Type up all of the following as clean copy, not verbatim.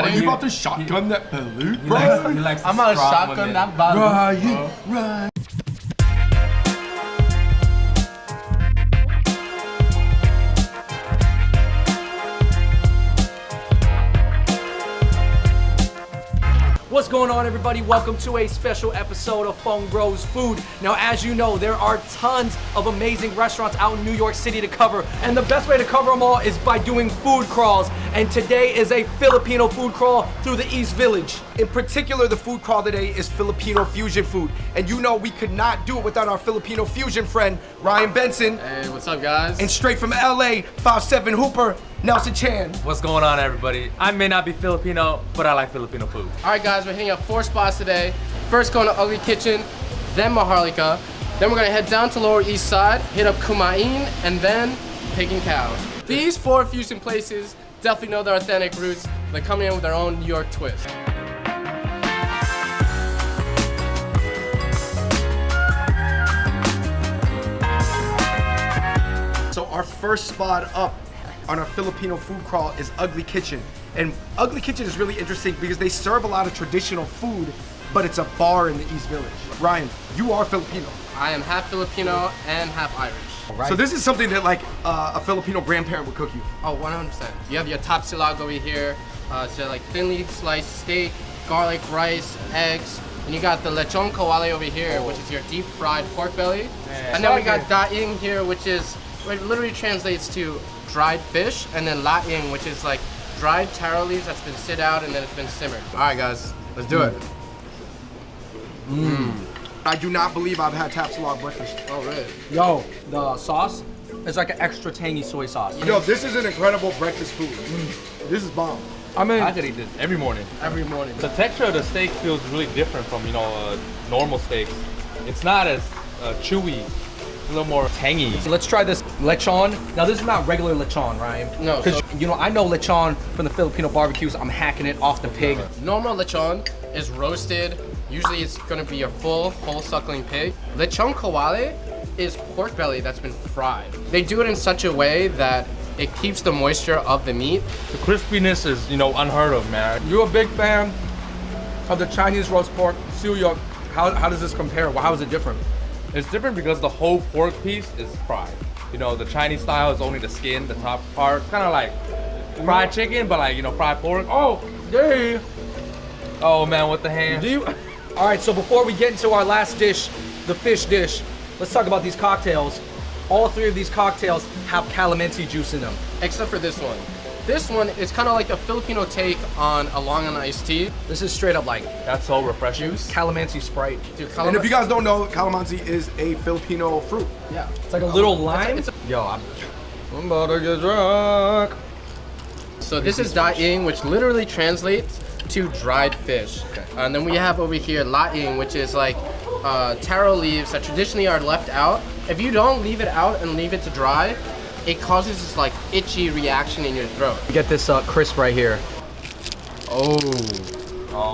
Are you about to shotgun that balloon, He bro? likes I'm gonna shotgun that bottle. Right. What's going on, everybody? Welcome to a special episode of Fung Bros Food. Now, as you know, there are tons of amazing restaurants out in New York City to cover, and the best way to cover them all is by doing food crawls. And today is a Filipino food crawl through the East Village. In particular, the food crawl today is Filipino fusion food. And you know we could not do it without our Filipino fusion friend, Ryan Benson. Hey, what's up, guys? And straight from LA, 5'7" Hooper, Nelson Chan. What's going on, everybody? I may not be Filipino, but I like Filipino food. All right, guys, we're hitting up 4 spots today. First, going to Ugly Kitchen, then Maharlika. Then we're gonna head down to Lower East Side, hit up Kumain, and then Peking Cow. These 4 fusion places definitely know their authentic roots. They're coming in with their own New York twist. So our first spot up on our Filipino food crawl is Ugly Kitchen. And Ugly Kitchen is really interesting because they serve a lot of traditional food, but it's a bar in the East Village. Ryan, you are Filipino. I am half Filipino and half Irish. Right. So this is something that like a Filipino grandparent would cook you. Oh, 100%. You have your top silag over here. So like thinly sliced steak, garlic, rice, eggs. And you got the lechon kawale over here, which is your deep fried pork belly. And then we got daing here, which literally translates to dried fish. And then laing, which is like dried taro leaves that's been sit out and then it's been simmered. All right, guys, let's do it. I do not believe I've had tapsilog breakfast. Oh, really? Yo, the sauce is like an extra tangy soy sauce. Yo, this is an incredible breakfast food. This is bomb. I mean, I could eat this every morning. Every morning. The texture of the steak feels really different from, normal steaks. It's not as chewy, a little more tangy. let's try this lechon. Now, this is not regular lechon, Ryan. No, Because, so- I know lechon from the Filipino barbecues. I'm hacking it off the pig. Normal lechon is roasted. Usually it's gonna be a full, whole suckling pig. Lechon kawale is pork belly that's been fried. They do it in such a way that it keeps the moisture of the meat. The crispiness is, unheard of, man. You're a big fan of the Chinese roast pork, suyuk. How does this compare? How is it different? It's different because the whole pork piece is fried. The Chinese style is only the skin, the top part, kind of like fried chicken, but like, fried pork. Oh, yay! Oh man, with the hand. All right, so before we get into our last dish, the fish dish, let's talk about these cocktails. All 3 of these cocktails have calamansi juice in them. Except for this one. This one is kind of like the Filipino take on a Long Island iced tea. This is straight up like That's so refreshing. calamansi Sprite. Dude, And if you guys don't know, calamansi is a Filipino fruit. yeah. It's like a little lime. it's a- Yo, I'm about to get drunk. So this is daing, which literally translates to dried fish. And then we have over here laing, which is like taro leaves that traditionally are left out. If you don't leave it out and leave it to dry, it causes this like itchy reaction in your throat. Get this crisp right here. Oh.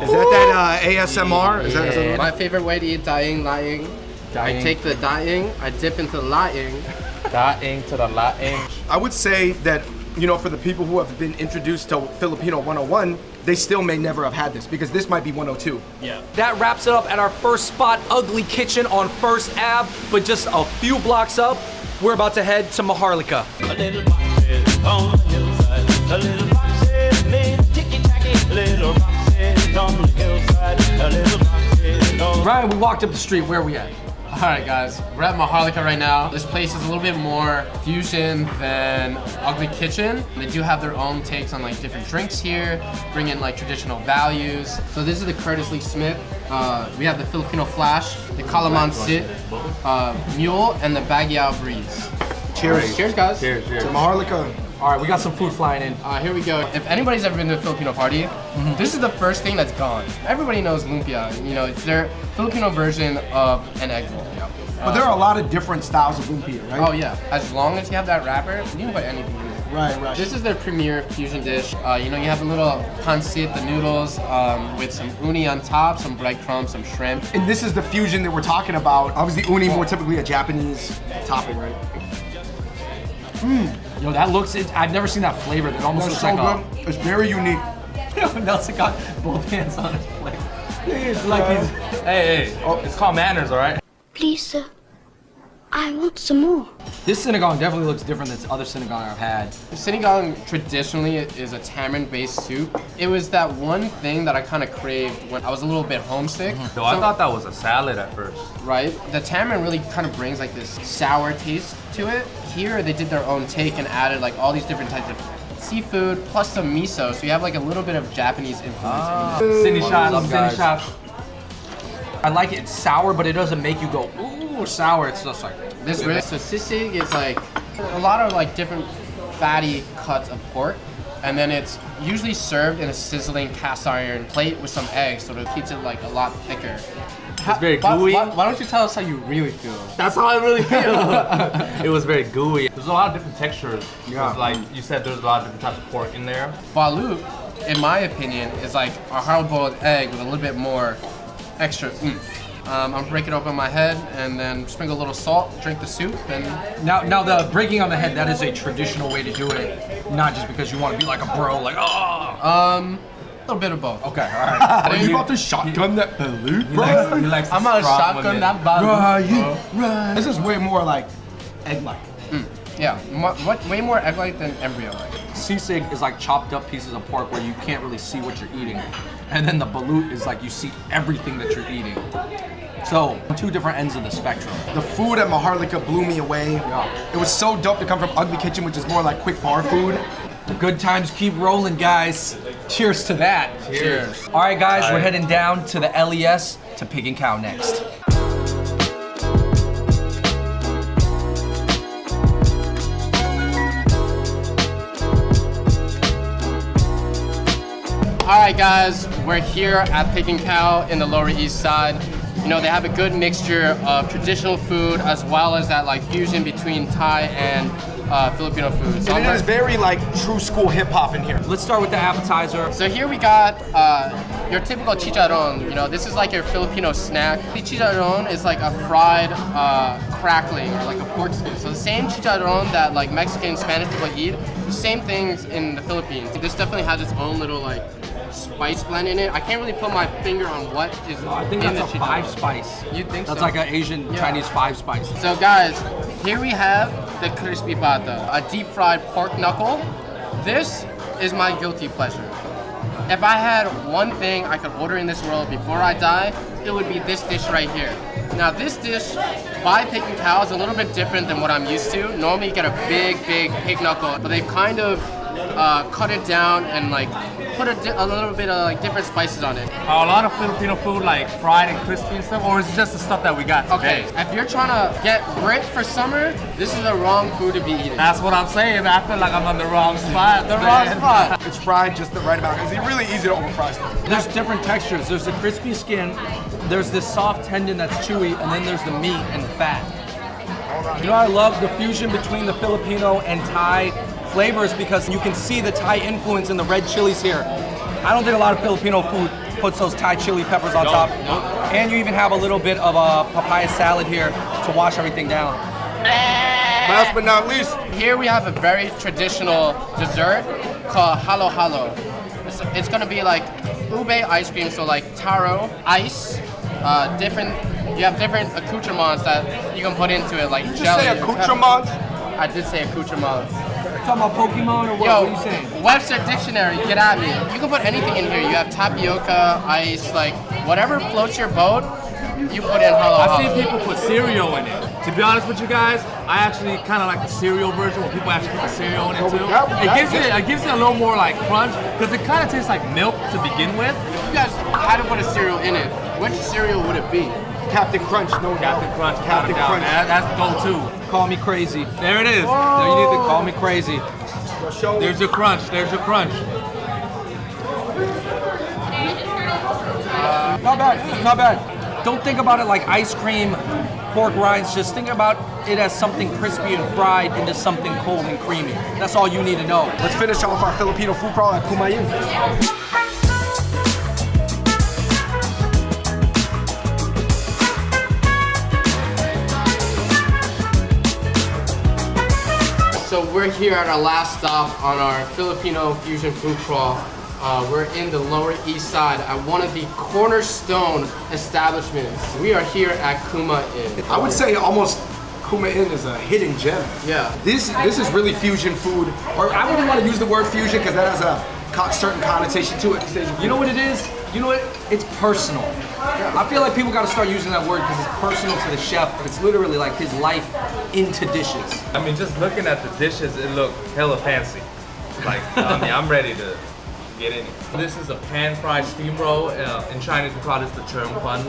Is that ASMR? Is that Yeah. My favorite way to eat daing, laing. I Daing. take the daing, I dip into the laing. Daing to the laing. I would say that, for the people who have been introduced to Filipino 101, they still may never have had this because this might be 102. Yeah. That wraps it up at our first spot, Ugly Kitchen on First Ave. But just a few blocks up, we're about to head to Maharlika. A little boxes on the hillside. A little boxes made ticky-tacky. A little boxes on the hillside. A little boxes on... Ryan, we walked up the street. Where are we at? All right, guys, we're at Maharlika right now. This place is a little bit more fusion than Ugly Kitchen. They do have their own takes on like different drinks here, bring in like traditional values. So this is the Curtis Lee Smith. We have the Filipino Flash, the Kalaman Sit, Mule, and the Baguio Breeze. Cheers. Cheers, guys. Cheers, cheers. To Maharlika. All right, we got some food flying in. Here we go. If anybody's ever been to a Filipino party, this is the first thing that's gone. Everybody knows lumpia. It's their Filipino version of an egg roll. But there are a lot of different styles of lumpia, right? Oh yeah. As long as you have that wrapper, you can put anything in it. Right. This is their premier fusion dish. You have a little pancit, the noodles, with some uni on top, some breadcrumbs, some shrimp. And this is the fusion that we're talking about. Obviously, uni more typically a Japanese topping, right? Yo, that looks, I've never seen that flavor. That almost That's looks so like good. It's very unique. Nelson got both hands on his plate. Please, Like he's Hey, oh, it's called manners, all right? Please, sir. I want some more. This sinigang definitely looks different than other sinigang I've had. Sinigang traditionally is a tamarind-based soup. It was that one thing that I kind of craved when I was a little bit homesick. So I thought that was a salad at first. Right? The tamarind really kind of brings like this sour taste to it. Here they did their own take and added like all these different types of seafood plus some miso, so you have like a little bit of Japanese influence in it. Cindy What's shots, up, Cindy guys? shots. I like it. It's sour, but it doesn't make you go, ooh, sour. It's just like, This really, so sisig is like a lot of like different fatty cuts of pork, and then it's usually served in a sizzling cast iron plate with some eggs, so it keeps it like a lot thicker. It's very gooey. Why don't you tell us how you really feel? That's how I really feel. It was very gooey. There's a lot of different textures. Yeah. It's like you said, there's a lot of different types of pork in there. Balut, in my opinion, is like a hard-boiled egg with a little bit more extra oomph. I'm breaking it open my head and then sprinkle a little salt, drink the soup, and now the breaking on the head, that is a traditional way to do it. Not just because you want to be like a bro, like, oh. a little bit of both. Okay, all right. Are you about to shotgun that balut, He bro? likes I'm gonna strong shotgun women. that balut. Right. This is way more like egg-like. Yeah, way more egg-like than embryo-like. Sisig is like chopped up pieces of pork where you can't really see what you're eating. And then the balut is like you see everything that you're eating. So, two different ends of the spectrum. The food at Maharlika blew me away. Yeah. It was so dope to come from Ugly Kitchen, which is more like quick bar food. The good times keep rolling, guys. Cheers to that. Cheers. All right, guys, we're heading down to the LES to Pig and Cow next. All right, guys, we're here at Pig and Cow in the Lower East Side. You know, they have a good mixture of traditional food as well as that like fusion between Thai and Filipino food. So, And it is very like true school hip hop in here. Let's start with the appetizer. so here we got your typical chicharron. You know, this is like your Filipino snack. The chicharron is like a fried crackling or like a pork skin. So the same chicharron that like Mexican and Spanish people eat, the same things in the Philippines. This definitely has its own little like spice blend in it. I can't really put my finger on what is I think in that's the a chicharron. 5-spice. You think That's so? like an Asian Chinese 5-spice. So guys, here we have the crispy pata, a deep fried pork knuckle. This is my guilty pleasure. If I had one thing I could order in this world before I die, it would be this dish right here. Now this dish by Pig and Cow is a little bit different than what I'm used to. Normally you get a big pig knuckle, but they've kind of cut it down and like put a little bit of like different spices on it. Are a lot of Filipino food like fried and crispy and stuff, or is it just the stuff that we got Okay, today? if you're trying to get ripped for summer, this is the wrong food to be eating. That's what I'm saying. I feel like I'm on the wrong spot. The wrong man. spot. It's fried just the right amount. It's really easy to overfry stuff. There's different textures. There's the crispy skin, there's this soft tendon that's chewy, and then there's the meat and the fat. You know, I love the fusion between the Filipino and Thai flavors because you can see the Thai influence in the red chilies here. I don't think a lot of Filipino food puts those Thai chili peppers on top. And you even have a little bit of a papaya salad here to wash everything down. Last but not least, Here we have a very traditional dessert called halo halo. It's gonna be like ube ice cream, so like taro, ice, you have different accoutrements that you can put into it, like did you jelly. say accoutrements? I did say accoutrements. Talking about Pokemon or what? Yo, What are you saying? Webster Dictionary, get at me. You can put anything in here. You have tapioca, ice, like whatever floats your boat, you put in halo I've halo. seen people put cereal in it. To be honest with you guys, I actually kind of like the cereal version where people actually put cereal in it too. It gives it a little more like crunch because it kind of tastes like milk to begin with. If you guys had to put a cereal in it, which cereal would it be? Captain Crunch, no doubt. Captain Crunch, Captain without a doubt, Crunch. man. That's the go-to. Call me crazy. There it is. There, you need to call me crazy. There's your crunch. There's your crunch. Not bad, not bad. Don't think about it like ice cream, pork rinds. Just think about it as something crispy and fried into something cold and creamy. That's all you need to know. Let's finish off our Filipino food crawl at Kumayin. So we're here at our last stop on our Filipino fusion food crawl. We're in the Lower East Side at one of the cornerstone establishments. We are here at Kuma Inn. I would say almost Kuma Inn is a hidden gem. Yeah. This is really fusion food, or I wouldn't want to use the word fusion because that has a certain connotation to it. You know what it is? You know what? It's personal. I feel like people got to start using that word because it's personal to the chef. It's literally like his life into dishes. I mean, just looking at the dishes, it looked hella fancy. Like, I mean, I'm ready to get in it. This is a pan-fried steam roll. In Chinese, we call this the churn fun.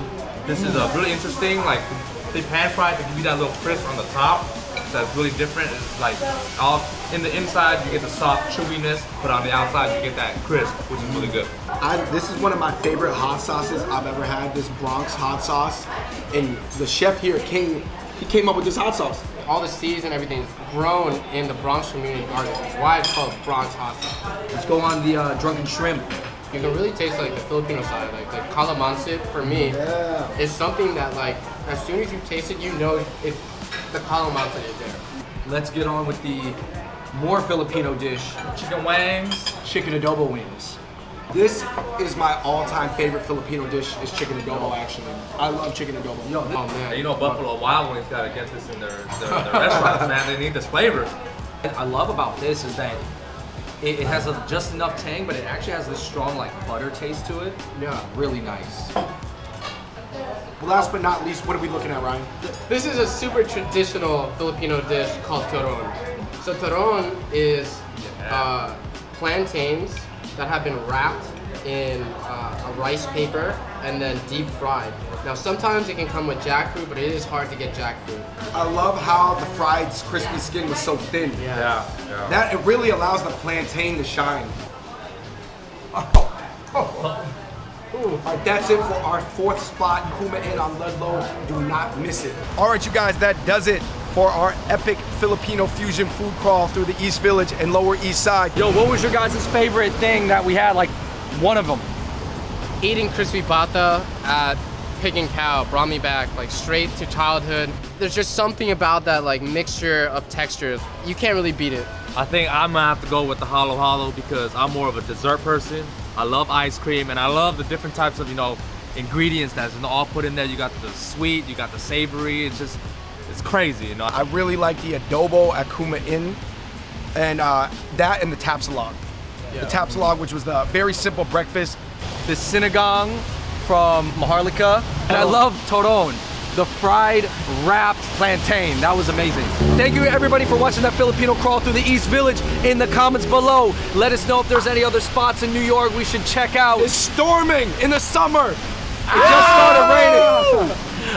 This is really interesting. Like, they pan-fried to give you that little crisp on the top. That's really different. It's like, all in the inside, you get the soft chewiness, but on the outside, you get that crisp, which is really good. This is one of my favorite hot sauces I've ever had, this Bronx hot sauce. And the chef here, King, he came up with this hot sauce. All the seeds and everything is grown in the Bronx community garden. That's why it's called Bronx hot sauce. Let's go on the drunken shrimp. You can really taste like the Filipino side, like the calamansi for me is something that like as soon as you taste it, you know it's the calamansi is there. Let's get on with the more Filipino dish, Chicken wings. chicken adobo wings. This is my all-time favorite Filipino dish, is chicken adobo, actually. I love chicken adobo. Yo, Oh man. You know, Buffalo Wild Wings gotta get this in their restaurants, man. They need this flavor. what I love about this is that it has just enough tang, but it actually has this strong like butter taste to it. Yeah. Really nice. Last but not least, what are we looking at, Ryan? This is a super traditional Filipino dish called turon. So turon is plantains that have been wrapped in a rice paper and then deep fried. Now sometimes it can come with jackfruit, but it is hard to get jackfruit. I love how the fried crispy skin was so thin. Yeah. That it really allows the plantain to shine. All right, that's it for our fourth spot, Kuma Inn on Ludlow. Do not miss it. All right, you guys, that does it for our epic Filipino fusion food crawl through the East Village and Lower East Side. Yo, what was your guys' favorite thing that we had? Like one of them. Eating crispy bata at Pig and Cow brought me back like straight to childhood. There's just something about that like mixture of textures. You can't really beat it. I think I'm gonna have to go with the halo halo because I'm more of a dessert person. I love ice cream and I love the different types of, ingredients that's all put in there. You got the sweet, you got the savory. It's crazy, I really like the adobo at Kuma Inn, and that and the tapsilog. Yeah. The tapsilog, which was the very simple breakfast. The sinigang from Maharlika. And I love toron, the fried wrapped plantain. That was amazing. Thank you everybody for watching that Filipino crawl through the East Village. In the comments below, let us know if there's any other spots in New York we should check out. It's storming in the summer. It just started raining.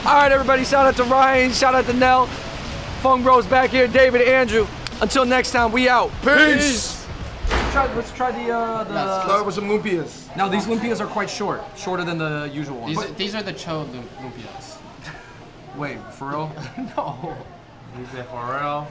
All right, everybody, shout out to Ryan, shout out to Nell. Fung Bros back here, David, Andrew. Until next time, we out. Peace. Let's try Start with some lumpias. Now these lumpias are quite short, shorter than the usual ones. These are the cho lumpias. Wait, for real? No. Is it for real?